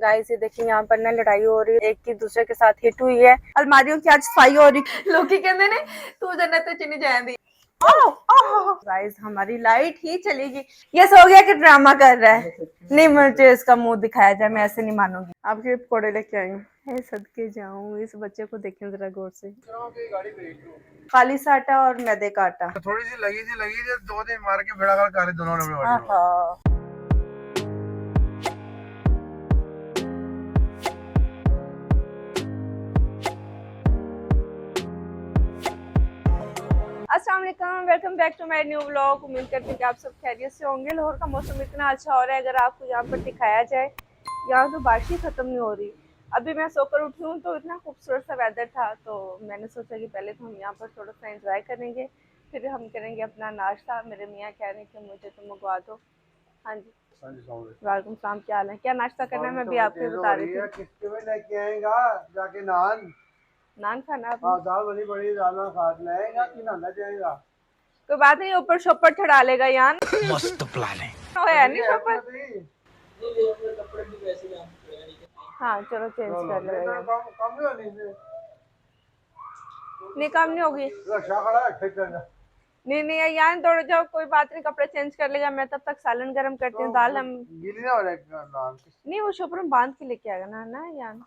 Guys ये देखिए यहाँ पर ना लड़ाई हो रही है, एक की दूसरे के साथ हिट हुई है। अलमारियों की आज सफाई हो रही। लोग कहते ने तू जन्नत तो चली जाएगी। गाइस हमारी लाइट ही चलेगी। ये सो गया कि ड्रामा कर रहा है। नहीं मुझे इसका मुंह दिखाया जाए, मैं ऐसे नहीं मानूंगी। आपके पकौड़े लेके आई हूँ। सदके जाऊं, इस बच्चे को देखें जरा गौर से। खाली सा आटा और मैदे का आटा। थोड़ी सी लगी थी 2 दिन मार के भेड़ा कर दोनों ने। अस्सलाम वालेकुम, welcome back to my new vlog. उम्मीद करती हूँ कि आप सब खैरियत से होंगे। लाहौर का मौसम इतना अच्छा हो रहा है, अगर आपको यहाँ पर दिखाया जाए, यहाँ तो बारिश ही खत्म नहीं हो रही। अभी मैं सोकर उठी हूँ तो इतना खूबसूरत सा वेदर था, तो मैंने सोचा कि पहले तो हम यहाँ पर थोड़ा सा एंजॉय करेंगे, फिर हम करेंगे अपना नाश्ता। मेरे मियाँ कह रहे हैं कि मुझे तो मंगवा दो। हाँ जी वालेकुम सलाम, क्या हाल है? क्या नाश्ता करना है मैं भी आपको बता रही थी। किसके में लेके आएगा जाके नान नान खाना आपने? हाँ दाल बनी बड़ी दाल ना खा लाएगा कि नहाना जाएगा। कोई बात नहीं, ऊपर शोपर चढ़ा लेगा यार। मस्त प्लान है। नहीं शोपर। हाँ चलो चेंज कर लेगा। नहीं कम नहीं होगी। नहीं नहीं यार दौड़ जाओ, कोई बात नहीं, कपड़े चेंज कर लेगा। मैं तब तक सालन गरम करती हूँ। दाल हम गीली ना हो जाए नहीं, वो शोपर में बांध के लेके आएगा ना यार।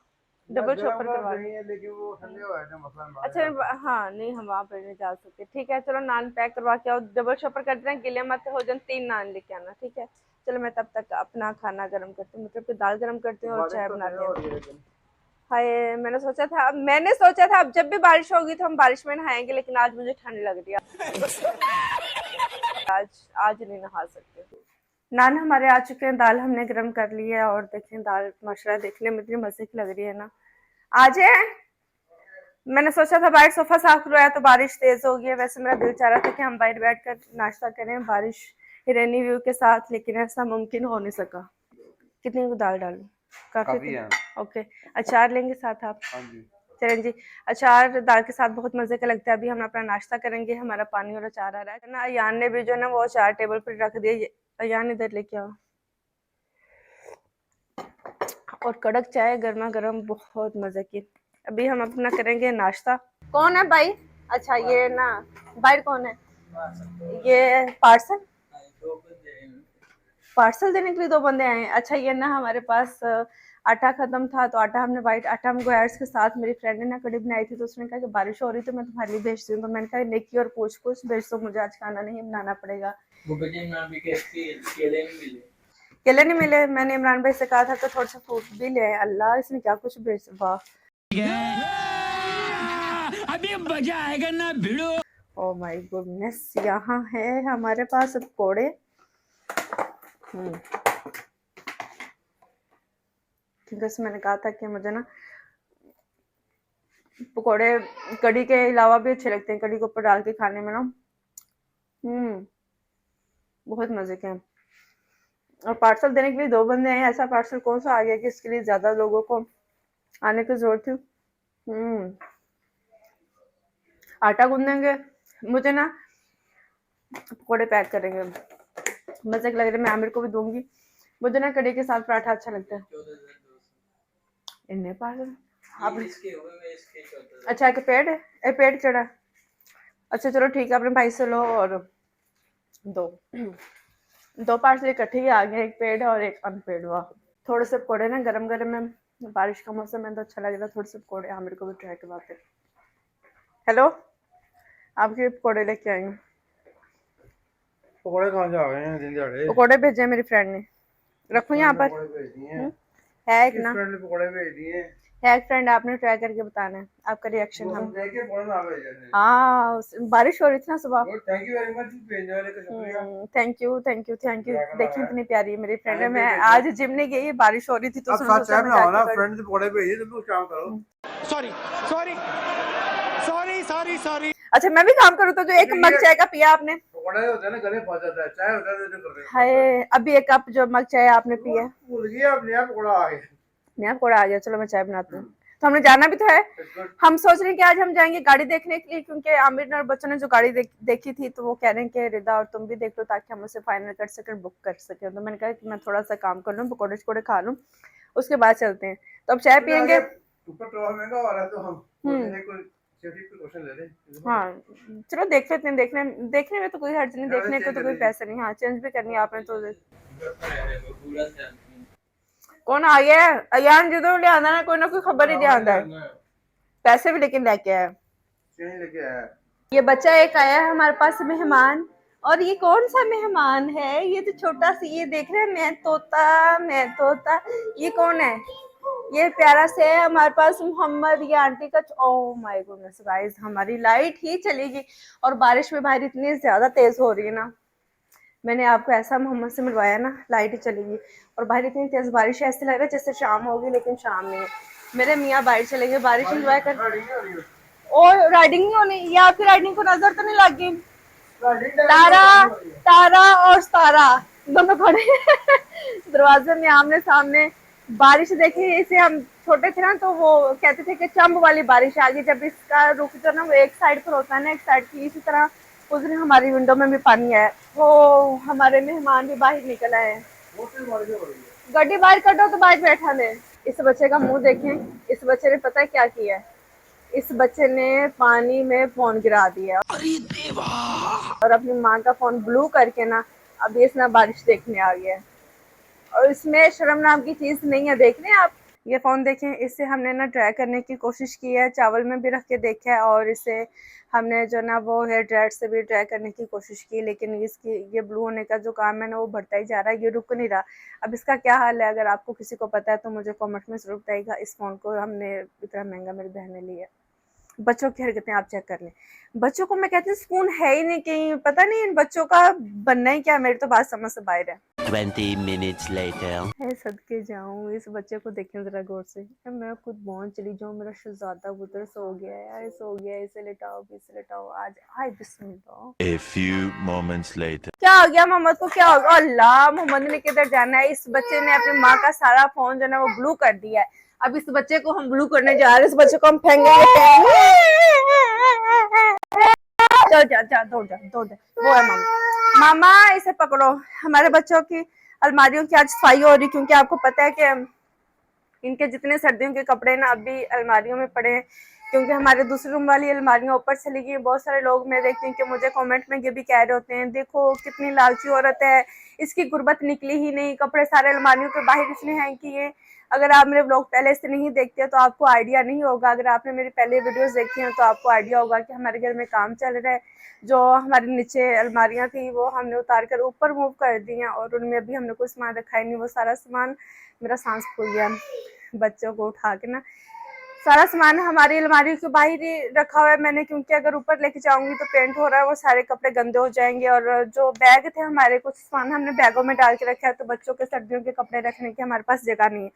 डबल शोपर करवा लेकिन वो ठंडे हो जाते मसला। अच्छा हाँ, नहीं हम वहाँ पर नहीं जा सकते। ठीक है चलो, नान पैक करवा के आओ, डबल शोपर कर देना, गिले मत हो जाए। 3 नान लेके आना, ठीक है? चलो मैं तब तक अपना खाना गर्म करती हूँ, मतलब कि दाल गर्म करती हूँ और चाय बनाती हूँ। हाय मैंने सोचा था अब जब भी बारिश होगी तो हम बारिश में नहाएंगे, लेकिन आज मुझे ठंड लग रही है। आज नहीं नहा सकते। नान हमारे आ चुके हैं, दाल हमने गरम कर ली है और देखें दाल माशाल्लाह देखने में इतनी मजे की लग रही है ना। आज है मैंने सोचा था बाहर सोफा साफ करवाया तो बारिश तेज हो गई है। वैसे मेरा दिल चाह रहा था कि हम बाहर बैठकर नाश्ता करें बारिश रेनी व्यू के साथ, लेकिन ऐसा मुमकिन हो नहीं सका। कितनी को दाल डालूं? काफी है। ओके, अचार लेंगे साथ आप? हाँ जी चलें जी। अचार दाल के साथ बहुत मजे का लगता है। अभी हम अपना नाश्ता करेंगे, हमारा पानी और अचार आ रहा है ना। अयान ने भी जो ना वो अचार टेबल पर रख दिया। अयान इधर लेके आओ। और कड़क चाय गर्मा गर्म, बहुत मजे की। अभी हम अपना करेंगे नाश्ता। कौन है भाई? अच्छा ये ना बाहर कौन है? ये पार्सल पार्सल देने के लिए 2 बंदे आए हैं। अच्छा ये ना हमारे पास आटा खत्म था, तो आटा हमने वाइट आटा हमको एड्स के साथ मेरी फ्रेंड ने ना कड़ी बनाई थी, तो उसने कहा कि बारिश हो रही तो मैं तुम्हारे लिए भेजती हूँ। तो मैंने कहा नेकी और पूछ पूछ भेज दो, मुझे आज खाना नहीं बनाना पड़ेगा। केले नहीं मिले। मैंने इमरान भाई से कहा था कि थोड़ा सा फ्रूट भी ले आए। अल्लाह इसने क्या कुछ भेज, वाह अभी मजा आएगा ना भिड़ो। ओ माय गुडनेस, यहाँ है हमारे पास पकौड़े। क्योंकि मैंने कहा था कि मुझे ना पकौड़े कड़ी के अलावा भी अच्छे लगते हैं, कड़ी के ऊपर डाल के खाने में ना बहुत मजे के हैं। और पार्सल देने के लिए 2 बंदे हैं। ऐसा पार्सल कौन सा आ गया कि इसके लिए ज्यादा लोगों को आने की जरूरत थी। आटा गूंदेंगे, मुझे ना पकौड़े पैक करेंगे, मजे के लग रहे। मैं आमिर को भी दूंगी। मुझे ना कड़ी के साथ पराठा अच्छा लगता है। इन्हें पार्सल आप अच्छा एक पेड़ है, एक पेड़ चढ़ा। अच्छा चलो ठीक है, अपने भाई से लो और दो पार्सल इकट्ठे ही आ गए, एक पेड़ और एक अनपेड। वाह, थोड़े से पकौड़े ना गरम गरम में, बारिश का मौसम है तो अच्छा लग रहा है। थोड़े से पकौड़े आमिर को भी ट्राई करवाते। हेलो, आपके पकौड़े लेके आई हूँ। पकौड़े कहाँ से आ गए हैं दिन दिहाड़े? पकौड़े भेजे मेरी फ्रेंड ने, रखो यहाँ पर। है एक ना, पकौड़े भेज दिए है एक फ्रेंड, आपने ट्राई करके बताना है आपका रिएक्शन। हम हाँ बारिश हो रही थी ना सुबह। थैंक यू वेरी मच भेजने वाले का शुक्रिया। Thank you thank you thank you. देखिए इतनी प्यारी है मेरी फ्रेंड है। मैं आज जिम नहीं गई, बारिश हो रही थी तो अब चाय बनाओ ना, फ्रेंड से पकौड़े भेजिए तो कुछ काम करो। Sorry sorry sorry sorry sorry. अच्छा मैं भी काम करूँ तो जो 1 मग चाय का पिया आपने? पकौड़े होते हैं ना गले फंस जाता है, चाय होता है तो कर रहे हैं। हाय अभी 1 कप जो मग चाय आपने पिया, भूल गया अब नया पकौड़ा आ गया। नया पकौड़ा आ गया। चलो मैं चाय बनाती हूँ, तो हमने जाना भी तो है। हम सोच रहे हैं कि आज हम जाएंगे गाड़ी देखने के लिए, क्योंकि आमिर और बच्चों ने जो गाड़ी देखी थी तो वो कह रहे हैं कि रिदा और तुम भी देख लो ताकि हम उसे फाइनल कर सकें, बुक कर सकें। तो मैंने कहा कि मैं थोड़ा सा काम कर लूँ, पकौड़े खा लूँ उसके बाद चलते हैं। तो अब चाय पियेंगे। ऊपर ट्रॉल महंगा हो रहा है तो हम लेने कोई सेफ्टी प्रिकॉशन ले लें। हाँ चलो देख लेते हैं, देखने देखने में तो कोई हर्ज नहीं, देखने को तो कोई पैसा नहीं। हाँ चेंज भी करनी है आपने तो। कौन आ गया है? अयान जो तो ले आना ना, कोई ना कोई खबर ही ले आता है। पैसे भी लेकिन लेके आया। चेंज लेके आया। ये बच्चा एक आया है हमारे पास मेहमान। और ये कौन सा मेहमान है? ये तो छोटा सी, ये देख रहे हैं, मैं तोता। ये कौन है? ये प्यारा से है हमारे पास मोहम्मद। ये आंटी का। ओह माय गॉडनेस गाइस, हमारी लाइट ही चली गई। और बारिश में बाहर इतनी ज्यादा तेज हो रही है ना, मैंने आपको ऐसा मोहम्मद से मिलवाया ना, लाइट ही चली गई। और बाहर इतनी तेज बारिश है, ऐसे लग रहा है जैसे शाम होगी, लेकिन शाम नहीं है। मेरे मियाँ बाहर चले गए बारिश एंजॉय कर। और राइडिंग नहीं होनी? ये आपकी राइडिंग को नजर तो नहीं लग गई? तारा और सारा दोनों खड़े दरवाजे में आमने सामने। बारिश देखी, इसे हम छोटे थे ना तो वो कहते थे कि चंब वाली बारिश आ गई। जब इसका रुख जो ना वो एक साइड पर होता है ना, एक साइड की, इसी तरह उस दिन हमारी विंडो में भी पानी आया। वो हमारे मेहमान भी बाहर निकल आए हैं। गड्डी बाहर कटो तो बाहर बैठा दे। इस बच्चे का मुंह देखें, इस बच्चे ने पता है क्या किया है? इस बच्चे ने पानी में फोन गिरा दिया। अरे देवा। और अपनी माँ का फोन ब्लू करके ना अब ये ना बारिश देखने आ गया है। और इसमें शर्म नाम की चीज नहीं है। देख रहे हैं आप ये फोन, देखें, इससे हमने ना ड्राई करने की कोशिश की है, चावल में भी रख के देखा है, और इसे हमने जो ना वो हेयर ड्रायर से भी ड्राई करने की कोशिश की, लेकिन इसकी ये ब्लू होने का जो काम है ना वो बढ़ता ही जा रहा है, ये रुक नहीं रहा। अब इसका क्या हाल है? अगर आपको किसी को पता है तो मुझे कमेंट में जरूर बताइएगा। इस फोन को हमने इतना महंगा मेरी बहन ने लिया। बच्चों की हरकतें आप चेक कर लें। बच्चों को मैं कहती हूँ सुकून है ही नहीं, कहीं पता नहीं इन बच्चों का बनना ही क्या, मेरी तो बात समझ से बाहर है। 20 minutes later. है सदके जाऊं, इस बच्चे को देखें जरा गौर से। मैं खुद बहुत चली जाऊं, मेरा शहजादा पुत्र सो गया है, सो गया है, इसे लेटाओ भी, इसे लेटाओ, आज हाय बिस्मिल्लाह। A few moments later. क्या हो गया मोहम्मद को? क्या हो गया? अल्लाह, मोहम्मद ने किधर जाना है? इस बच्चे ने अपनी माँ का सारा फोन जो है वो ब्लू कर दिया है। अब इस बच्चे को हम ब्लू करने जा रहे हैं, इस बच्चे को हम फेंकेंगे। दौड़ जा। वो है मामा, इसे पकड़ो। हमारे बच्चों की अलमारियों की आज सफाई हो रही, क्योंकि आपको पता है कि इनके जितने सर्दियों के कपड़े ना अभी अलमारियों में पड़े हैं, क्योंकि हमारे दूसरे रूम वाली अलमारियां ऊपर चली गई। बहुत सारे लोग मैं देखती हूँ कि मुझे कमेंट में ये भी कह रहे होते हैं, देखो कितनी लालची औरत है, इसकी गुर्बत निकली ही नहीं, कपड़े सारे अलमारियों के बाहर इसने हैं कि ये। अगर आप मेरे ब्लॉग पहले से नहीं देखते तो आपको आइडिया नहीं होगा। अगर आपने मेरी पहले वीडियोस देखी हैं तो आपको आइडिया होगा कि हमारे घर में काम चल रहा है। जो हमारे नीचे अलमारियां थी वो हमने उतार कर ऊपर मूव कर दी हैं, और उनमें अभी हमने कोई सामान रखा ही नहीं। वो सारा सामान, मेरा सांस फूल गया बच्चों को उठा के ना, सारा सामान हमारी अलमारी के बाहर ही रखा हुआ है मैंने, क्योंकि अगर ऊपर लेके जाऊंगी तो पेंट हो रहा है, वो सारे कपड़े गंदे हो जाएंगे। और जो बैग थे हमारे, कुछ सामान हमने बैगों में डाल के रखा है, तो बच्चों के सर्दियों के कपड़े रखने की हमारे पास जगह नहीं है।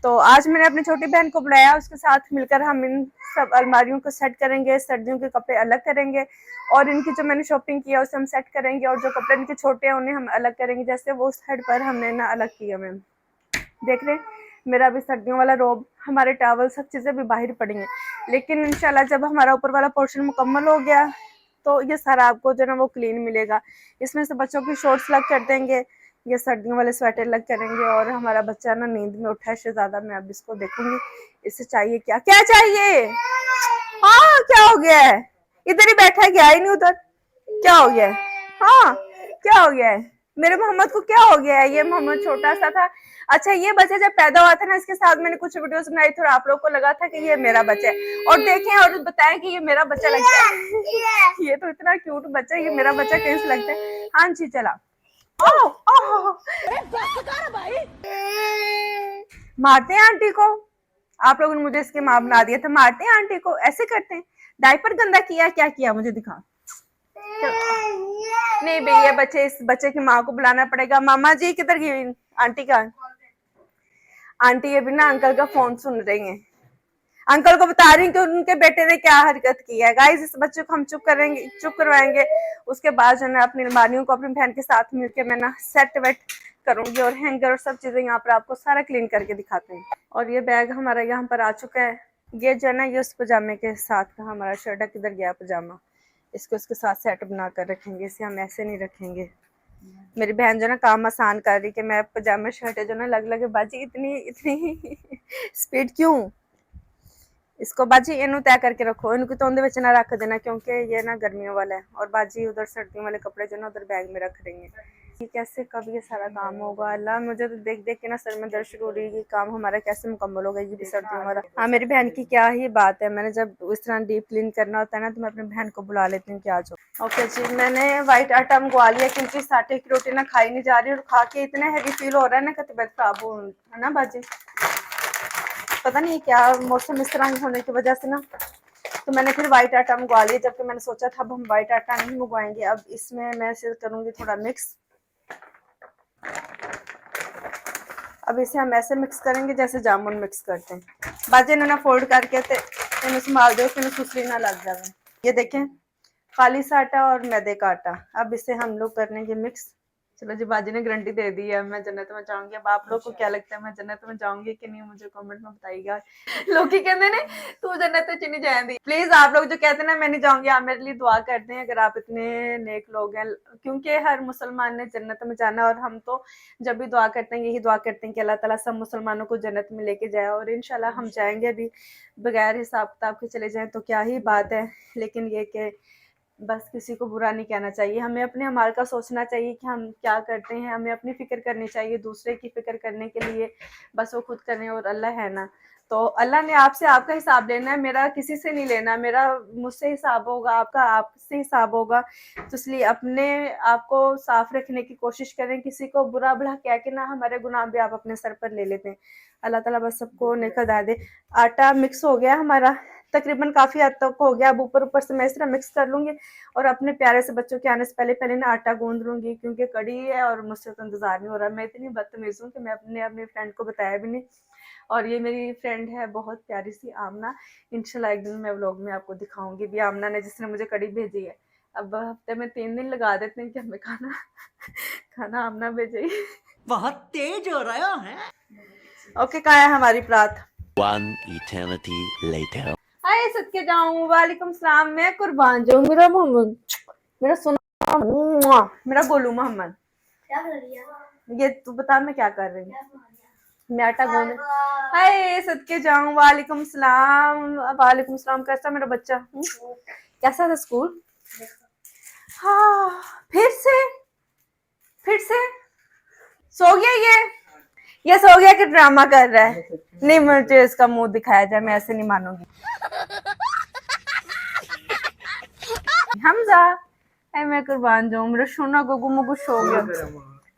तो आज मैंने अपनी छोटी बहन को बुलाया, उसके साथ मिलकर हम इन सब अलमारियों को सेट करेंगे, सर्दियों के कपड़े अलग करेंगे, और इनकी जो मैंने शॉपिंग किया उसे हम सेट करेंगे, और जो कपड़े इनके छोटे हैं उन्हें हम अलग करेंगे। जैसे वो साइड पर हमने ना अलग किया। मैम देख रहे, मेरा भी सर्दियों वाला रोब, हमारे टावल, सब चीज़ें भी बाहर पड़ी हैं। लेकिन इंशाल्लाह जब हमारा ऊपर वाला पोर्शन मुकम्मल हो गया तो ये सारा आपको जो ना वो क्लीन मिलेगा। इसमें से बच्चों की शॉर्ट्स अलग कर देंगे, ये सर्दियों वाले स्वेटर अलग करेंगे, और हमारा बच्चा ना नींद में उठा है शहजादा, मैं अब इसको देखूंगी इससे चाहिए क्या। क्या चाहिए? हाँ क्या हो गया है? इधर ही बैठा है, गया ही नहीं उधर। क्या हो गया है? हाँ क्या हो गया है? मेरे मोहम्मद को क्या हो गया है? ये मोहम्मद छोटा सा था। अच्छा, ये बच्चा जब पैदा हुआ था ना, इसके साथ मैंने कुछ वीडियोस बनाई थी और आप लोगों को लगा था कि ये मेरा बच्चा है, और देखें और बताएं कि ये मेरा बच्चा लगता है। ये तो इतना क्यूट बच्चा है, ये मेरा बच्चा कैसे लगता है? हाँ जी चला। मारते हैं आंटी को? आप लोगों ने मुझे इसके माँ बना दिया था। मारते हैं आंटी को? ऐसे करते हैं? डायपर गंदा किया? क्या किया मुझे दिखा। नहीं भैया, इस बच्चे की माँ को बुलाना पड़ेगा। मामा जी किधर गई आंटी का? आंटी ये भी ना अंकल का फोन सुन रही हैं, अंकल को बता रही कि उनके बेटे ने क्या हरकत की है। गाइस इस बच्चे को हम चुप करवाएंगे, उसके बाद जो है अपनी अलमारियों को अपनी बहन के साथ मिलके मैं ना सेट वेट करूंगी, और हैंगर और सब चीजें यहाँ पर आपको सारा क्लीन करके दिखाते हैं। और ये बैग हमारा यहाँ पर आ चुका है। ये जो है ना ये उस पजामे के साथ का हमारा शर्ट है। किधर गया पजामा? इसको इसके साथ सेट बना कर रखेंगे, इसे हम ऐसे नहीं रखेंगे। मेरी बहन जो ना काम आसान कर रही कि मैं पजामा शर्ट जो ना लग लगे बाजी इतनी इतनी स्पीड क्यों इसको बाजी इनू तय करके रखो इनको तो उनके ना रख देना क्योंकि ये ना गर्मियों वाला है और बाजी उधर सर्दियों वाले कपड़े जो ना उधर बैग में रख रही हैं कि कैसे कब ये सारा काम होगा अल्लाह मुझे तो देख देख के ना सर में दर्द शुरू हो रही है कि काम हमारा कैसे मुकम्मल होगा ये भी सर्दियों वाला। हाँ मेरी बहन की क्या ही बात है मैंने जब इस तरह डीप क्लीन करना होता है ना तो मैं अपनी बहन को बुला लेती हूँ कि आ जाओ। ओके जी मैंने वाइट आटा मंगवा लिया क्योंकि इस आटे की रोटी ना खाई नहीं जा रही और खा के इतना हैवी फील हो रहा है ना कि तबीयत खराब हो है ना बाजी पता नहीं क्या मौसम इस तरह होने की वजह से ना तो मैंने फिर वाइट आटा मंगवा लिया जबकि मैंने सोचा था अब हम वाइट आटा नहीं मंगवाएंगे अब इसमें मैं इसे करूँगी थोड़ा मिक्स। अब इसे हम ऐसे मिक्स करेंगे जैसे जामुन मिक्स करते हैं बाजे इन्होंने फोल्ड करके इन्हें संभाल दो कि सुसरी ना लग जाए। ये देखें खाली सा आटा और मैदे का आटा अब इसे हम लोग करेंगे मिक्स। चलो जी बाजी ने गारंटी दे दी है मैं जन्नत में जाऊंगी। अब आप लोग को क्या लगता है मैं जन्नत में जाऊंगी कि नहीं मुझे कमेंट में बताइएगा। लोग ही कहते ने तू जन्नत में नहीं जाएंगी प्लीज आप लोग जो कहते हैं ना मैं नहीं जाऊंगी आप मेरे लिए दुआ करते हैं अगर आप इतने नेक लोग हैं क्योंकि हर मुसलमान ने जन्नत में जाना और हम तो जब भी दुआ करते हैं यही दुआ करते हैं कि अल्लाह ताला सब मुसलमानों को जन्नत में लेके जाए और इंशाल्लाह हम जाएंगे अभी बगैर हिसाब किताब के चले जाएं तो क्या ही बात है। लेकिन ये कि बस किसी को बुरा नहीं कहना चाहिए हमें अपने अमाल का सोचना चाहिए कि हम क्या करते हैं हमें अपनी फिक्र करनी चाहिए दूसरे की फिक्र करने के लिए बस वो खुद करें और अल्लाह है ना तो अल्लाह ने आपसे आपका हिसाब लेना है मेरा किसी से नहीं लेना मेरा मुझसे हिसाब होगा आपका आपसे हिसाब होगा तो इसलिए अपने आप को साफ रखने की कोशिश करें किसी को बुरा भला कह के ना हमारे गुनाह भी आप अपने सर पर ले लेते हैं। अल्लाह ताला बस सबको नेक हिदायत दे। आटा मिक्स हो गया हमारा तकरीबन काफ़ी हद तक हो गया अब ऊपर से मैं इस तरह मिक्स कर लूँगी और अपने प्यारे से बच्चों के आने से पहले पहले ना आटा गूंद लूँगी क्योंकि कड़ी है और मुझसे तो इंतज़ार नहीं हो रहा। मैं इतनी बदतमीज़ हूँ कि मैं अपनी फ्रेंड को बताया भी नहीं और ये मेरी फ्रेंड है बहुत प्यारी सी आमना इंशाल्लाह एक दिन मैं व्लॉग में आपको दिखाऊंगी भी आमना ने जिसने मुझे कड़ी भेजी है। अब हफ्ते में 3 दिन लगा देते हैं कि हमें खाना आमना भेजे। बहुत तेज हो रहा है। ओके कहाँ है हमारी प्रात। One eternity later. हाय सदके जाऊं वालेकुम सलाम मैं कुर्बान जाऊं मेरा मोहम्मद मेरा सोना मेरा गोलू मोहम्मद क्या कर रही है ये तू बता मैं क्या कर रही हूँ मैं आटा गूंद। हाय सदके जाऊं वालेकुम सलाम कैसा मेरा बच्चा कैसा था स्कूल। हाँ फिर से सो गया ये सो गया कि ड्रामा कर रहा है। नहीं मुझे इसका मुंह दिखाया जाए मैं ऐसे नहीं मानूंगी। हमजा मैं कुर्बान जाऊं मेरा सोना गुगु मुगु सो गया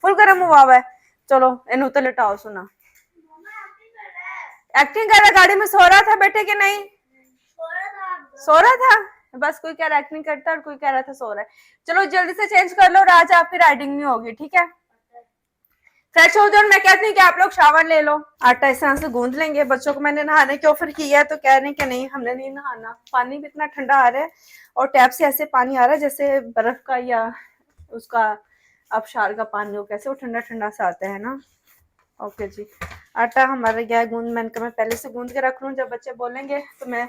फुल गर्म हुआ है। चलो इन्हू तो लिटाओ सुना एक्टिंग कर रहा गाड़ी में सो रहा था बेटे के नहीं सो रहा था बस कोई कह रहा एक्टिंग करता और कोई कह रहा था सो रहा है। चलो जल्दी से चेंज कर लो और आज आपकी राइडिंग नहीं होगी ठीक है फ्रेश हो जाओ। मैं कहती हूँ कि आप लोग शावर ले लो आटा इस तरह से गूंद लेंगे। बच्चों को मैंने नहाने के ऑफर किया है तो कह रहे हैं कि नहीं हमने नहीं नहाना पानी भी इतना ठंडा आ रहा है और टैप से ऐसे पानी आ रहा है जैसे बर्फ का या उसका आबशार का पानी हो कैसे वो ठंडा ठंडा सा आता है ना। ओके जी आटा हमारा गया है गूंद मैंने कहा मैं पहले से गूंद के रख लूँ जब बच्चे बोलेंगे तो मैं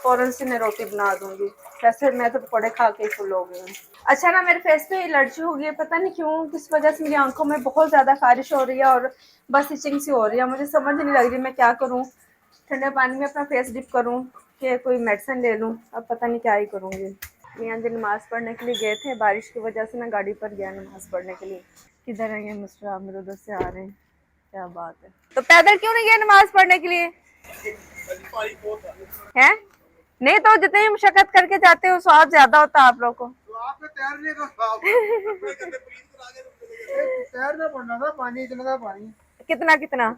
फौरन से मैं रोटी बना दूंगी। वैसे मैं तो पकौड़े खा के फुल हो गई हूँ। अच्छा ना मेरे फेस पे एलर्जी हो गई है पता नहीं क्यों किस वजह से मेरी आंखों में बहुत ज़्यादा खारिश हो रही है और बस इचिंग सी हो रही है मुझे समझ नहीं लग रही मैं क्या करूँ ठंडे पानी में अपना फेस डिप करूँ कि कोई मेडिसिन ले लूँ अब पता नहीं क्या ही करूँगी। मियाँ जी नमाज़ पढ़ने के लिए गए थे बारिश की वजह से मैं गाड़ी पर गया नमाज़ पढ़ने के लिए। किधर है ये मिस्टर आमिर उधर से आ रहे हैं क्या बात है तो पैदल क्यों नहीं गए नमाज पढ़ने के लिए हैं नहीं तो जितनी मशक्कत करके जाते हो स्वाद ज्यादा होता है आप लोग को। तो आपने तैरने का तैरना पड़ना था पानी इतना था पानी कितना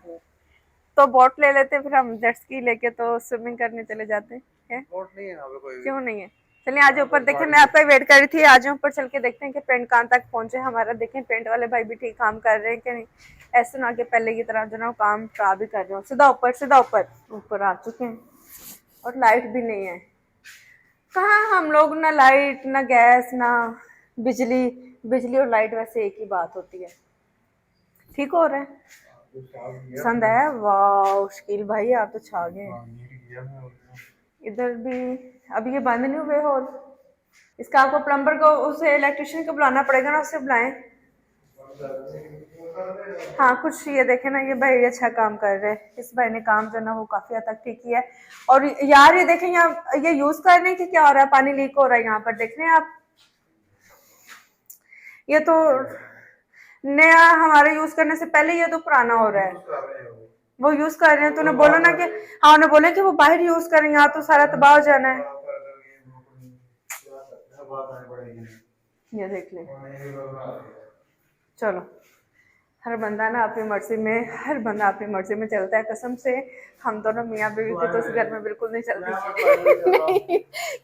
तो बोट ले लेते फिर हम जेट स्की लेके तो स्विमिंग करने चले जाते हैं। बोट नहीं है ना कोई क्यों नहीं है चलिए आज ऊपर देखें मैं आपका वेट कर रही थी आज ऊपर चल के देखते हैं कि पेंट कहाँ तक पहुंचे हमारा। देखें पेंट वाले भाई भी ठीक काम कर रहे हैं कि नहीं ऐसे ना कि पहले की तरह जो ना काम खराब भी कर रहे हो। सीधा ऊपर आ चुके हैं और लाइट भी नहीं है कहाँ हम लोग ना लाइट ना गैस ना बिजली और लाइट वैसे एक ही बात होती है। ठीक हो रहा है पसंद है वाह शकील भाई आप तो छा गए। इधर भी अभी ये बंद नहीं हुए और इसका आपको प्लम्बर को उसे इलेक्ट्रिशियन को बुलाना पड़ेगा ना उससे बुलाएं हाँ कुछ ये देखे ना, ये भाई अच्छा काम कर रहे हैं, इस भाई ने काम जो ना वो काफी हद तक ठीक किया है। और यार ये देखें यहाँ, ये यूज करने की क्या हो रहा है, पानी लीक हो रहा है यहाँ पर, देख रहे हैं आप। ये तो नया हमारे यूज करने से पहले ये तो पुराना हो रहा है। वो यूज कर रहे हैं तो उन्हें बोलो ना कि, हाँ उन्हें बोले कि वो बाहर यूज करें, यहाँ तो सारा तबाह हो जाना है। ये देख लें, चलो हर बंदा ना अपनी मर्जी में, हर बंदा अपनी मर्जी में चलता है। कसम से हम दोनों मियाँ बीवी की तो उस घर में बिल्कुल नहीं चलती।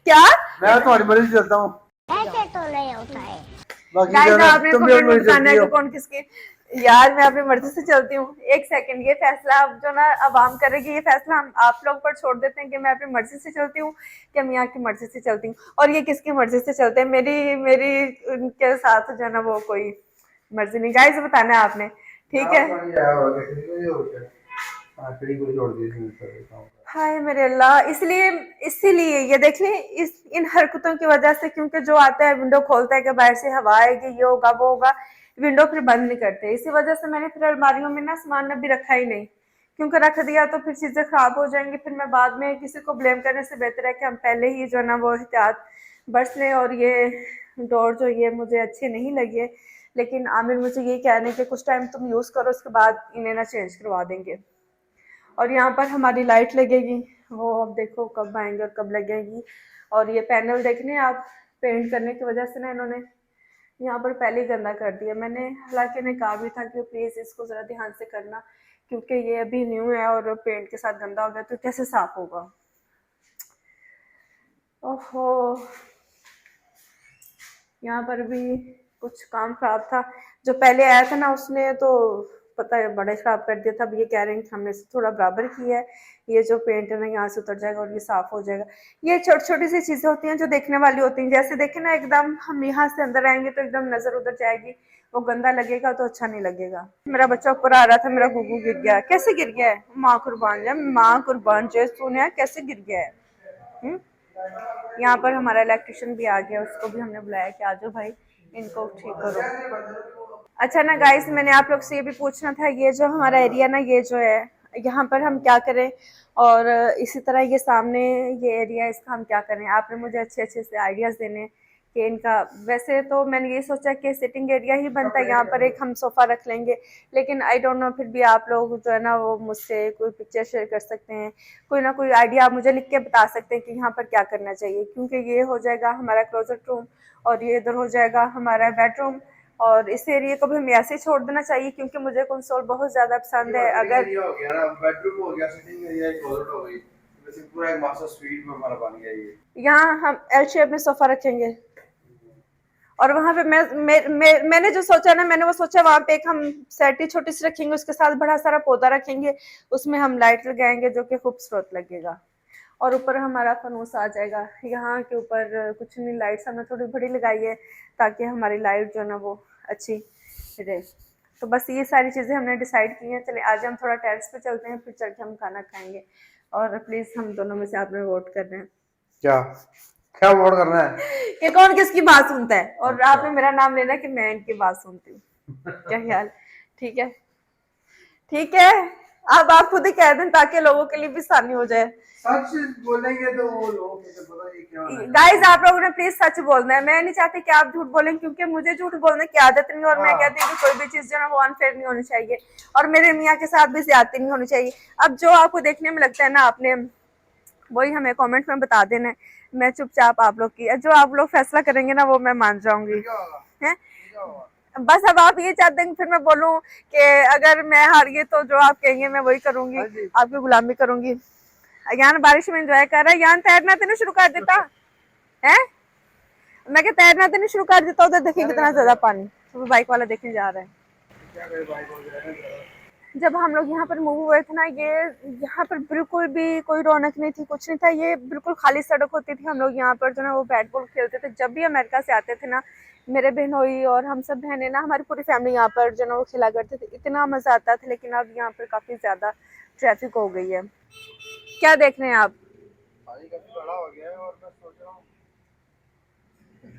क्या मैं तुम्हारी मर्जी से चलता हूँ, ऐसे तो नहीं होता है। बाकी गाइस जाना आपने तुम भी कमेंट में मर्जी बताना है चलती कि हो। कौन किसकी। यार मैं अपनी मर्जी से चलती हूँ। एक सेकंड, ये फैसला अब जो ना आवाम करेगी, ये फैसला हम आप लोग पर छोड़ देते हैं कि मैं अपनी मर्जी से चलती हूँ कि मियाँ की मर्जी से चलती हूँ, और ये किसकी मर्जी से चलते हैं। मेरी मेरी उनके साथ जो ना वो कोई मर्जी नहीं। गाइस बताना है आपने, ठीक है। हाय मेरे अल्लाह, इसलिए इसीलिए ये देख लें, इस इन हरकतों की वजह से, क्योंकि जो आता है विंडो खोलता है कि बाहर से हवा आएगी, ये होगा वो होगा, विंडो फिर बंद नहीं करते। इसी वजह से मैंने फिर अलमारियों में ना सामान अभी रखा ही नहीं, क्योंकि रख दिया तो फिर चीजें खराब हो जाएंगी, फिर मैं बाद में किसी को ब्लेम करने से बेहतर है कि हम पहले ही जो है ना वो एहतियात बरत लें। और ये डोर जो ये मुझे अच्छी नहीं लगी है, लेकिन आमिर मुझे ये कह रहे हैं कि कुछ टाइम तुम यूज करो, उसके बाद इन्हें ना चेंज करवा देंगे। और यहाँ पर हमारी लाइट लगेगी, वो अब देखो कब आएंगे और कब लगेगी। और ये पैनल देखने आप, पेंट करने की वजह से ना इन्होंने यहाँ पर पहले ही गंदा कर दिया। मैंने हालांकि इन्हें कहा भी था कि प्लीज़ इसको ज़रा ध्यान से करना, क्योंकि ये अभी न्यू है और पेंट के साथ गंदा हो गया तो कैसे साफ होगा। ओहो, यहाँ पर भी कुछ काम खराब था, जो पहले आया था ना उसने तो पता है बड़ा खराब कर दिया था। अब ये कह रहे हैं कि हमने इसे थोड़ा बराबर किया है, ये जो पेंट है ना यहाँ से उतर जाएगा और ये साफ हो जाएगा। ये छोटी छोटी सी चीजें होती हैं जो देखने वाली होती हैं। जैसे देखे ना, एकदम हम यहाँ से अंदर आएंगे तो एकदम नजर उधर जाएगी, वो गंदा लगेगा तो अच्छा नहीं लगेगा। मेरा बच्चा ऊपर आ रहा था, मेरा गुगू गिर गया। कैसे गिर गया है? माँ कुर्बान जाए, माँ कुर्बान जाए, सुने कैसे गिर गया है। यहाँ पर हमारा इलेक्ट्रिशियन भी आ गया, उसको भी हमने बुलाया कि आ जाओ भाई इनको ठीक करो। अच्छा ना गाइस, मैंने आप लोग से ये भी पूछना था, ये जो हमारा एरिया ना, ये जो है यहाँ पर हम क्या करें, और इसी तरह ये सामने ये एरिया है, इसका हम क्या करें। आपने मुझे अच्छे अच्छे से आइडियाज़ देने कि इनका, वैसे तो मैंने ये सोचा कि सिटिंग एरिया ही बनता है, यहाँ पर एक हम सोफ़ा रख लेंगे, लेकिन आई डोंट नो, फिर भी आप लोग जो है ना वो मुझसे कोई पिक्चर शेयर कर सकते हैं, कोई ना कोई आइडिया आप मुझे लिख के बता सकते हैं कि यहाँ पर क्या करना चाहिए। क्योंकि ये हो जाएगा हमारा क्लोजेट रूम और ये इधर हो जाएगा हमारा बेडरूम, और इस एरिया को भी हमें ऐसे छोड़ देना चाहिए, क्योंकि मुझे कंसोल बहुत ज़्यादा पसंद है। अगर बेडरूम हो गया, सिटिंग एरिया, क्लोजेट हो गई, वैसे पूरा एक मास्टर स्वीट में हमारा बन गया ये। यहाँ हम एल शेप में सोफा रखेंगे, और वहां पे मैंने जो सोचा ना, मैंने वो सोचा वहां पे एक हम सेटी छोटी सी रखेंगे, उसके साथ बड़ा सारा पौधा रखेंगे, उसमें हम लाइट लगाएंगे जो कि खूबसूरत लगेगा, और ऊपर हमारा फनूस आ जाएगा। यहाँ के ऊपर कुछ नहीं, लाइट्स हमने थोड़ी बड़ी लगाई है ताकि हमारी लाइट जो है ना वो अच्छी रहे। तो बस ये सारी चीज़ें हमने डिसाइड की हैं। चले आज हम थोड़ा टेरेस पे चलते हैं, फिर चल के हम खाना खाएंगे। और प्लीज़ हम दोनों में से आपने वोट करना है। क्या क्या वोट करना है कि कौन किसकी बात सुनता है, और आपने मेरा नाम लेना कि मैं इनकी बात सुनती हूँ। क्या ख्याल? ठीक है, ठीक है। अब आप खुद ही कह दें ताकि लोगों के लिए भी आसानी हो जाए। सच बोलेंगे तो वो लोग कैसे पता ये क्या है। गाइस आप लोगों ने प्लीज सच बोलना है, मैं नहीं चाहती कि आप झूठ बोलें, क्योंकि मुझे झूठ बोलने की आदत नहीं है, और मैं कहती हूँ कि कोई भी चीज जो है ना वो अनफेयर नहीं होनी चाहिए, और मेरे मियाँ के साथ भी ज्यादती नहीं होनी चाहिए। अब जो आपको देखने में लगता है ना, आपने वही हमें कमेंट में बता देना है। मैं चुपचाप आप लोग की, जो आप लोग फैसला करेंगे ना वो मैं मान जाऊंगी, है। बस अब आप ये चाहते हैं फिर मैं बोलूं कि अगर मैं हार गई तो जो आप कहेंगे मैं वही करूंगी, आपकी गुलामी करूंगी। यान बारिश में एंजॉय कर रहा है, यान तैरना तो नहीं शुरू कर देता है। मैं क्या तैरना तो नहीं शुरू कर देता, उधर देखिए कितना ज्यादा पानी, तो बाइक वाला देखने जा रहा है। जब हम लोग यहाँ पर मूव हुए थे ना, ये यहाँ पर बिल्कुल भी कोई रौनक नहीं थी, कुछ नहीं था, ये बिल्कुल खाली सड़क होती थी। हम लोग यहाँ पर जो ना वो बैट बॉल खेलते थे। जब भी अमेरिका से आते थे ना, मेरे बहनोई और हम सब बहनें ना, हमारी पूरी फैमिली यहाँ पर जो ना वो खेला करते थे, इतना मजा आता था। लेकिन अब यहाँ पर काफी ज्यादा ट्रैफिक हो गई है। क्या देख रहे हैं आप? पानी काफी बड़ा हो गया है और मैं सोच रहा हूँ।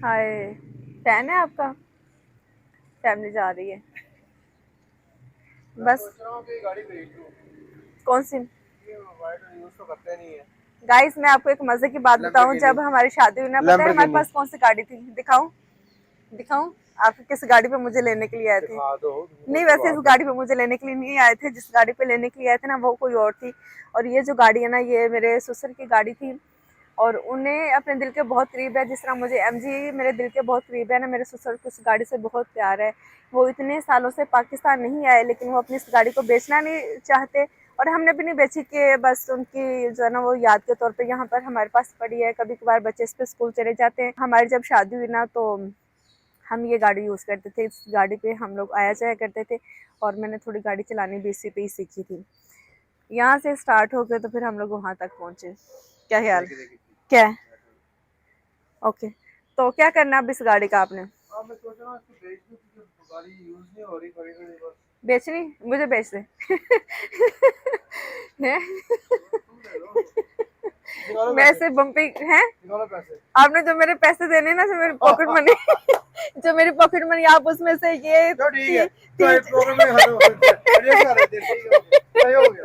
हाय, फैन है आपका? फैमिली जा रही है। बस सोच रहा हूँ कि गाड़ी खरीद लूँ, कौन सी? ये वाइट यूज तो करते नहीं है। गाइस मैं आपको एक मजे की बात बताऊं, जब हमारी शादी हुई ना, पता है हमारे पास कौन सी गाड़ी थी? दिखाऊं दिखाऊं? आप किस गाड़ी पे मुझे लेने के लिए आए थे? दिखा दो। नहीं, वैसे इस गाड़ी पे मुझे लेने के लिए नहीं आए थे, जिस गाड़ी पे लेने के लिए आए थे ना वो कोई और थी। और ये जो गाड़ी है ना, ये मेरे ससुर की गाड़ी थी और उन्हें अपने दिल के बहुत करीब है। जिस तरह मुझे एमजी मेरे दिल के बहुत करीब है ना, मेरे ससुर को उस गाड़ी से बहुत प्यार है। वो इतने सालों से पाकिस्तान नहीं आए, लेकिन वो अपनी इस गाड़ी को बेचना नहीं चाहते और हमने भी नहीं बेची कि बस उनकी जो है ना वो याद के तौर पे यहाँ पर हमारे पास पड़ी है। कभी कभार बच्चे इस पे स्कूल चले जाते हैं। हमारी जब शादी हुई ना तो हम ये गाड़ी यूज़ करते थे, इस गाड़ी पे हम लोग आया जाया करते थे और मैंने थोड़ी गाड़ी चलानी भी इसी पे ही सीखी थी। यहाँ से स्टार्ट हो गए तो फिर हम लोग वहाँ तक पहुँचे। क्या ख्याल? क्या है? ओके, तो क्या करना अब इस गाड़ी का आपने? हाँ मैं सोच रहा हूँ इसको बेच दूँ क्योंकि गाड़ी यूज नहीं हो रही, खड़ी खड़ी बस। बेचनी? मुझे बेच दे। हैं? निकालो मैं पैसे, से बम्पी हैं? निकालो पैसे। आपने जो मेरे पैसे देने ना, जो मेरी पॉकेट मनी जो मेरी पॉकेट मनी, आप उसमें से ये तो ठीक है, तो एक प्रॉब्लम में खत्म हो सकता है। एडजस्ट कर लेते हैं, ठीक है, सही हो गया।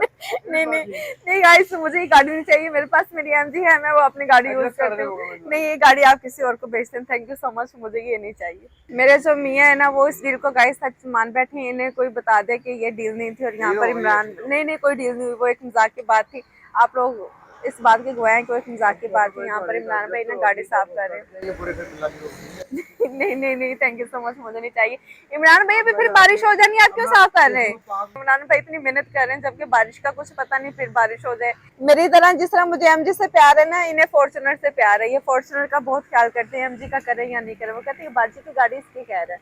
नहीं नहीं नहीं गाइस, मुझे ये गाड़ी नहीं चाहिए। मेरे पास मेरी एमजी है, मैं वो अपनी गाड़ी यूज Adjust कर करती हूँ। रहे हो। नहीं, ये गाड़ी आप किसी और को बेचते हैं। थैंक यू सो मच, मुझे ये नहीं चाहिए। मेरे जो मियाँ है ना, वो इस डील को गाइस सच मान बैठे हैं। इन्हें कोई बता दे कि ये डील नहीं थी और यहाँ पर इमरान, नहीं नहीं कोई डील नहीं हुई, वो एक मजाक की बात थी। आप लोग इस बात के गवाह हैं कि वो एक मजाक की बात थी। यहाँ पर इमरान भाई ना गाड़ी साफ कर रहे हैं। ये पूरे फिर मिला के नहीं नहीं नहीं, थैंक यू सो मच, मुझे नहीं चाहिए। इमरान भाई अभी फिर बारिश हो जानी, आप क्यों साफ कर रहे हैं? इमरान भाई इतनी मेहनत कर रहे हैं, जबकि बारिश का कुछ पता नहीं, फिर बारिश हो जाए। मेरी तरह जिस तरह मुझे एमजी से प्यार है ना, इन्हें फॉर्च्यूनर से प्यार है। ये फॉर्च्यूनर का बहुत ख्याल करते हैं, एमजी का करें या नहीं करें। वो कहते हैं बाजी की गाड़ी इसकी कह रहा है,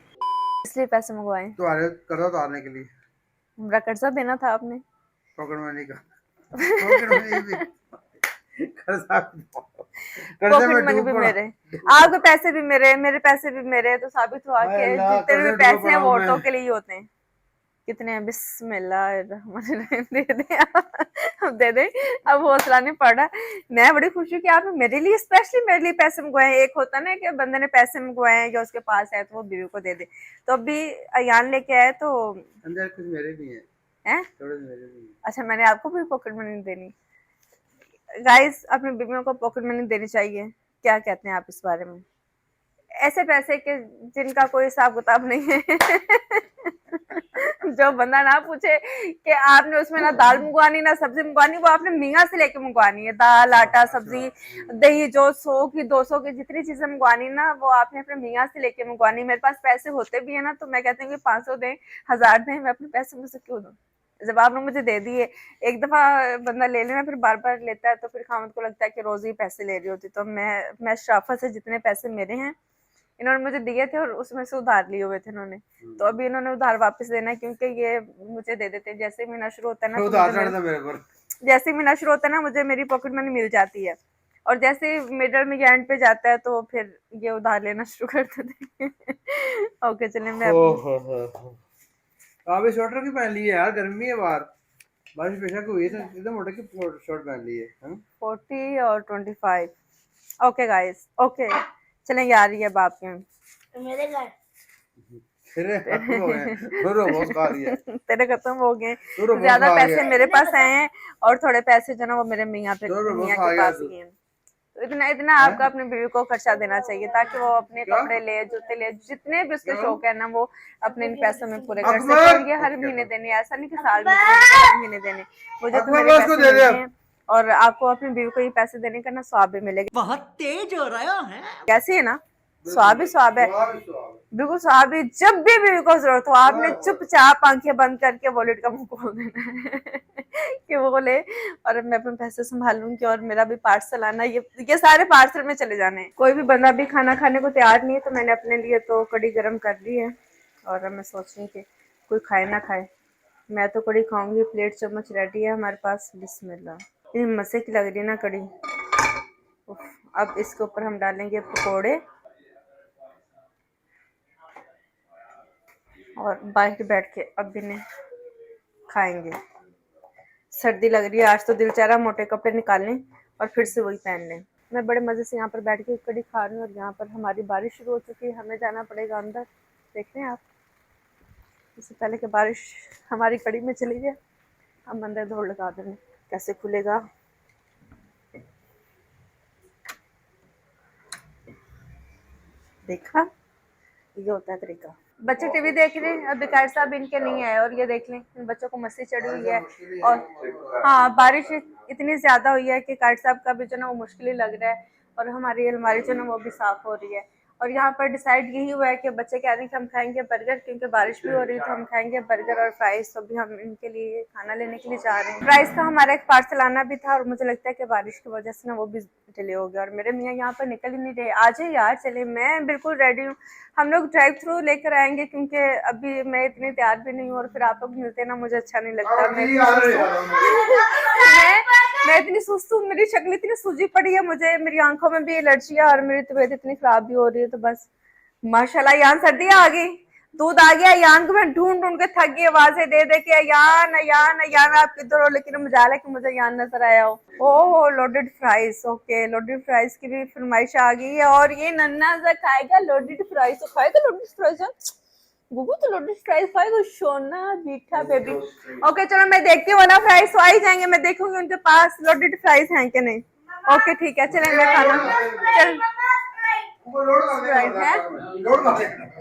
इसलिए पैसे मंगवाए। तो आ रहे कर्जा उतारने के लिए हमरा कर्जा देना था आपने। पॉकेट मनी का, पॉकेट मनी भी कर्जा, कर्जा पॉकेट में मनी डूब भी पड़ा। मेरे, आपके पैसे भी मेरे, मेरे पैसे भी मेरे, तो साबित हुआ कि अल्लाह, जितने भी कर्जे पैसे डूब हैं पड़ा वो हूं ऑटो मैं। के लिए ही होते हैं। कितने हैं? बिस्मिल्लाहिर्रहमानिर्रहीम। दे दे अब दे दे, अब हौसला नहीं पड़ रहा। मैं बड़ी खुशी हूँ कि आपने मेरे लिए, स्पेशली मेरे लिए पैसे मंगवाए हैं। एक होता ना कि बंदे ने पैसे मंगवाए हैं या उसके पास है तो वो बीवी को दे दे। तो अभी अयान लेके आए तो अंदर कुछ मेरे भी हैं, हैं? थोड़े मेरे भी हैं। अच्छा, मैंने आपको भी पॉकेट मनी देनी? गाइस, अपनी बीवियों को पॉकेट मनी देनी चाहिए। क्या कहते हैं आप इस बारे में? ऐसे पैसे के जिनका कोई हिसाब किताब नहीं है। जो बंदा ना पूछे कि आपने उसमें ना दाल मंगवानी ना सब्जी मंगवानी, वो आपने मियाँ से लेके मंगवानी है। दाल, आटा, सब्जी, दही, जो 100 की 200 की जितनी चीजें मंगवानी ना, वो आपने अपने मियाँ से लेके मंगवानी। मेरे पास पैसे होते भी है ना, तो मैं कहती हूँ कि 500 दें, 1000 दें, मैं अपने पैसे मुझसे क्यों दूं? जब आपने मुझे दे दिए, एक दफा बंदा ले लेना, फिर बार बार लेता है तो फिर खामद को लगता है कि रोज ही पैसे ले रही होती। तो मैं शराफत से जितने पैसे मेरे हैं इन्होंने मुझे दिए थे और उसमें से उधार लिए हुए थे इन्होंने, तो अभी इन्होंने उधार वापस देना है, क्योंकि ये मुझे दे देते हैं। जैसे ही महीना शुरू होता है ना, तो उधार मुझे चढ़ता मेरे पर। जैसे ही महीना शुरू होता है ना, मुझे मेरी पॉकेट मनी मिल जाती है। और जैसे मिडल में एंड पे जाता है तो फिर ये उधार लेना शुरू कर देते हैं। ओके चलिए, मैं आप ये स्वेटर क्यों पहन लिए यार? गर्मी है बाहर, बारिश बेशक हुई है, एकदम मोटे की शर्ट पहन ली है। 40 और 25। ओके गाइस, ओके चलेंगे। आ रही है बाप के मेरे घर तेरे खत्म हो गए, रोरो बहुत खा रही है। तेरे खत्म हो गए। रोरो बहुत ज्यादा खा रही पैसे है। मेरे पास आए हैं और थोड़े पैसे जो ना वो मेरे मियाँ पे, रोरो बहुत मियाँ खा के गया पास तू। ही हैं। तो इतना इतना आपको अपनी बीवी को खर्चा देना चाहिए, ताकि वो अपने क्या? कपड़े ले, जूते ले, जितने भी उसके क्या? शौक है ना, वो अपने इन पैसों में पूरे कर अकबर! सके। और ये हर महीने देने, ऐसा नहीं कि साल में, हर महीने देने। मुझे तो अकबर मेरे बस को पैसे दे मिलते दे। हैं और आपको अपनी बीवी को ये पैसे देने का ना स्वाब भी मिलेगा। बहुत तेज हो रहा है। कैसे है ना, स्वाब ही स्वाब है, स्वाब ही स्वाब। बिल्कुल स्वाब ही। जब भी बीवी को जरूरत हो, आपने चुपचाप आंखें बंद करके वॉलेट का मुंह खोल देना है कि वो ले और मैं अपने पैसे संभाल लूंगी और मेरा भी पार्सल आना, ये सारे पार्सल में चले जाने हैं। कोई भी बंदा भी खाना खाने को तैयार नहीं है, तो मैंने अपने लिए तो कड़ी गर्म कर ली है और अब मैं सोच रही हूँ कि कोई खाए ना खाए, मैं तो कड़ी खाऊंगी। प्लेट चम्मच रेडी है हमारे पास। बिस्मिल्लाह, इतनी मजे की लग रही है ना कड़ी। उफ, अब इसके ऊपर हम डालेंगे पकोड़े और बाहर बैठ के अब इन्हें खाएंगे। सर्दी लग रही है आज, तो दिल चाह रहा मोटे कपड़े निकाल लें और फिर से वही पहन लें। मैं बड़े मजे से यहाँ पर बैठ के कड़ी खा रही हूँ और यहाँ पर हमारी बारिश शुरू हो चुकी है, हमें जाना पड़ेगा अंदर। देख रहे हैं आप, इससे पहले कि बारिश हमारी कड़ी में चली जाए हम अंदर दौड़ लगा देंगे। कैसे खुलेगा? देखा, ये होता है तरीका। बच्चे टीवी देख रहे हैं, अब बेकार साहब इनके नहीं आए और ये देख लें इन बच्चों को मस्ती चढ़ी हुई है। और हाँ, बारिश इतनी ज्यादा हुई है कि कार साहब का भी जो ना वो मुश्किल ही लग रहा है और हमारी अलमारी जो ना वो भी साफ हो रही है। और यहाँ पर डिसाइड यही हुआ है कि बच्चे कह रहे हैं कि हम खाएंगे बर्गर, क्योंकि बारिश भी हो रही है तो हम खाएंगे बर्गर और फ्राइज। तो अभी हम इनके लिए खाना लेने के लिए जा रहे हैं। फ्राइज का हमारा एक पार्सल आना भी था और मुझे लगता है कि बारिश की वजह से ना वो भी डिले हो गया और मेरे मियाँ यहाँ पर निकल ही नहीं रहे। आज ही यार चले, मैं बिल्कुल रेडी हूँ। हम लोग ड्राइव थ्रू लेकर आएंगे क्योंकि अभी मैं इतनी तैयार भी नहीं हूँ और फिर आप लोग मिलते ना मुझे अच्छा नहीं लगता। मैं इतनी सुस्त हूँ, मेरी शक्ल इतनी सूजी पड़ी है, मुझे मेरी आंखों में भी एलर्जी है और मेरी तबीयत इतनी खराब भी हो रही है। तो बस माशाल्लाह यान सर्दी आ गई, दूध आ गया। यान को मैं ढूंढ ढूंढ के थक गई, आवाजें दे दे के यान यान यान आप किधर हो, लेकिन मजाल है कि मुझे यान नजर आया हो। Oh loaded fries, okay loaded fries की भी फरमाइश आ गई है और ये नन्ना सा खाएगा लोडेड फ्राइज। तो खाएगा लोडेड फ्राइज, गुगू तो लोडेड फ्राइज खाएगा सोना मीठा बेबी। ओके चलो मैं देखती हूँ ना, फ्राइज तो आ ही जाएंगे, मैं देखूंगी उनके पास लोडेड फ्राइज हैं कि नहीं। ओके ठीक है चलें, मैं खाना चल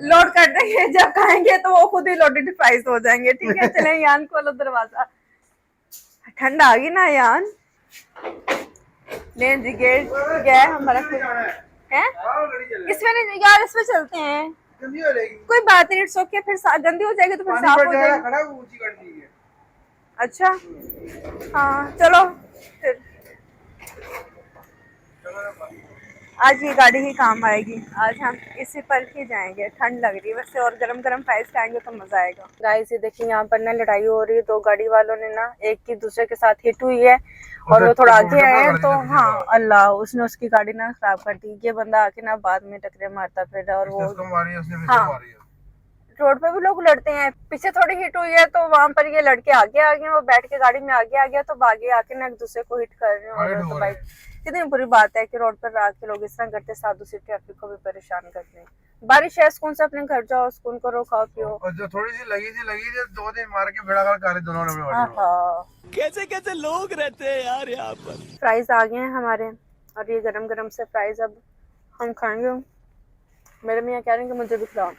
लोड कर देंगे, जब खाएंगे तो वो खुद ही लोडेड फ्राइज हो जाएंगे। ठीक है चलें, यान खोलो दरवाजा। ठंडा आ गई ना यान, ले जी गेट गया हमारा है इसमें नहीं यार, इसमें चलते हैं कोई बात नहीं, इट्स ओके। फिर गंदी हो जाएगी तो फिर साफ हो जाएगी। अच्छा हाँ चलो फिर आज ये गाड़ी ही काम आएगी, आज हम इसी पर ही जाएंगे। ठंड लग रही है वैसे और गरम गरम फ्राइज खाएंगे तो मजा आएगा। गाइस ये देखिए यहाँ पर ना लड़ाई हो रही है, दो गाड़ी वालों ने ना एक की दूसरे के साथ हिट हुई है और वो थोड़ा आगे आए हैं तो हाँ अल्लाह उसने उसकी गाड़ी ना खराब कर दी। ये बंदा आके ना बाद में टकरे मारता फिर और वो हाँ रोड पे भी लोग लड़ते हैं। पीछे थोड़ी हिट हुई है तो वहां पर ये लड़के आगे आ गए, वो बैठ के गाड़ी में आगे आ गया तो आगे आके ना एक दूसरे को हिट कर रहे हैं। और तो भाई कितनी बुरी बात है कि रोड पर आके लोग इस तरह करते, साथ दूसरी ट्रैफिक को भी परेशान करते हैं। बारिश है, सुकून से अपने घर जाओ, सुकून करो, खाओ पियो। और जो थोड़ी सी लगी थी 2 दिन मार के बेड़ा कर कारे दोनों ने। कैसे कैसे लोग रहते हैं यार यहाँ पर। फ्राइज आ गए हैं हमारे और ये गरम गरम से फ्राइज अब हम खाएंगे। मेरे मियाँ कह रहे हैं कि मुझे भी खिलाओ,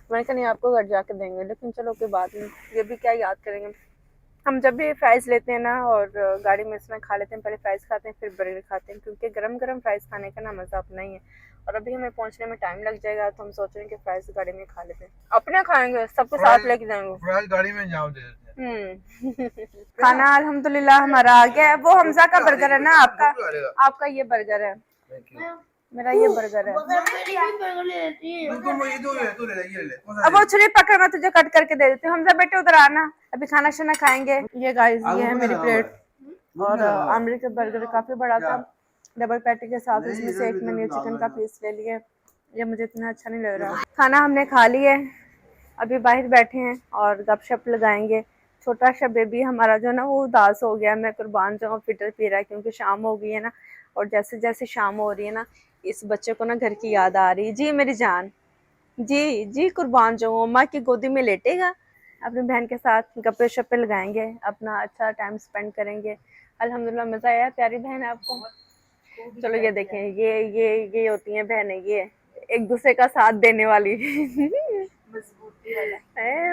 मैंने कहा नहीं आपको घर जाके देंगे, लेकिन चलो कोई बात नहीं, ये भी क्या याद करेंगे। हम जब भी फ्राइज लेते हैं ना और गाड़ी में इसमें खा लेते हैं, पहले फ्राइज खाते हैं फिर बर्गर खाते हैं, क्योंकि गरम गरम फ्राइज खाने का ना मजा अपना ही है। और अभी हमें पहुंचने में टाइम लग जाएगा तो हम सोच रहे हैं कि फ्राइज गाड़ी में खा लेते हैं, अपने खाएंगे सबको साथ लेके जाएंगे। फ्राइज गाड़ी में जाओ दे खाना अल्हम्दुलिल्लाह हमारा आ गया है। वो हमजा का बर्गर है ना, आपका ये बर्गर है, मेरा ये बर्गर है। अब वो छुरी पकड़, मैं तुझे कट करके दे देती हूँ। हमजा बेटे उधर आना, अभी खाना शाना खाएंगे। ये गाइस ये है मेरी प्लेट और आमरी का बर्गर काफी बड़ा था, डबल पैटी के साथ, इसमें से एक मैंने चिकन का पीस ले लिया। ये मुझे इतना अच्छा नहीं लग रहा। खाना हमने खा लिया है, अभी बाहर बैठे हैं और गपशप लगाएंगे। छोटा सा बेबी हमारा जो ना वो उदास हो गया, मैं कुर्बान जाऊँ फिटर पी रहा है क्योंकि शाम हो गई है ना, और जैसे जैसे शाम हो रही है ना इस बच्चे को ना घर की याद आ रही है। जी मेरी जान, जी जी कुर्बान जाऊँ, अम्मा की गोदी में लेटेगा, अपनी बहन के साथ गप्पे शप्पे लगाएंगे, अपना अच्छा टाइम स्पेंड करेंगे। अल्हम्दुलिल्लाह मज़ा आया। प्यारी बहन है आपको। चलो ये देखें, ये होती हैं बहनें, ये एक दूसरे का साथ देने वाली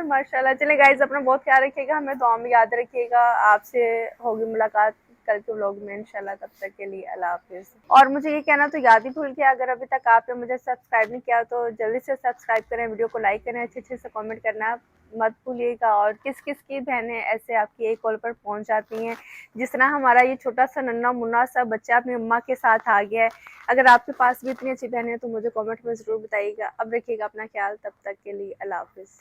माशाल्लाह। चले गाइस अपना बहुत ख्याल रखिएगा, हमें दुआ में याद रखिएगा। आपसे होगी मुलाकात कल के व्लॉग में इंशाल्लाह, तब तक के लिए अल्लाह हाफिज़। और मुझे ये कहना तो याद ही भूल गया, अगर अभी तक आपने मुझे सब्सक्राइब नहीं किया तो जल्दी से सब्सक्राइब करें, वीडियो को लाइक करें, अच्छे से कमेंट करना मत भूलिएगा। और किस किस की बहनें ऐसे आपकी एक कॉल पर पहुंच जाती हैं, जिस तरह हमारा ये छोटा सा नन्ना मुन्ना सा बच्चा अपनी अम्मा के साथ आ गया है। अगर आपके पास भी इतनी अच्छी बहनें हैं तो मुझे कमेंट में ज़रूर बताइएगा। अब रखिएगा अपना ख्याल, तब तक के लिए अल्लाह हाफिज़।